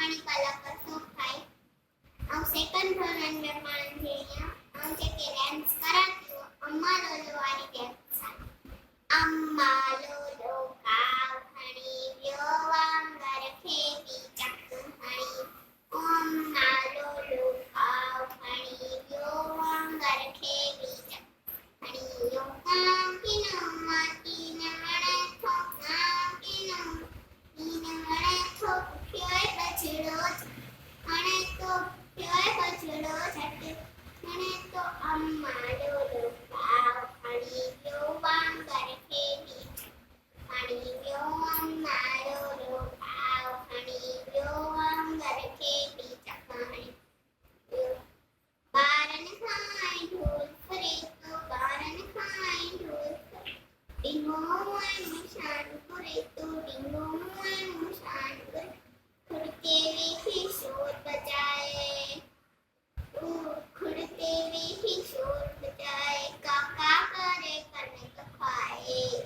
पानी काला कर सो खाई अब सेकंड धोरण मांझेया आमचे के डांस कराती अम्मा लोलो वाली डांस अम्मा लोलो काव खणी व्यो वांगर खेवी चकहणी अम्मा लोलो काव खणी व्यो वांगर खेवी चकहणी यो काम किनो माती नमणे ठोक नाम किनो नमणे ठोक फ्योय बचड़ो मणे तो फ्योय बचड़ो छट मणे तो अम्मा लोलो काव खणी व्यो वांगर खेवी खणी व्यो अम्मा लोलो काव खणी व्यो वांगर खेवी चकहणी बारन खाय ढोल फरे तो बारन खाय ढोल फरे डिंगो मुआन मुशान फरे तो डिंगो मुआन मुशान फरे खुड़ते वे शोर बजाए खुड़ते वे शोर बजाए काका करे कनक खाए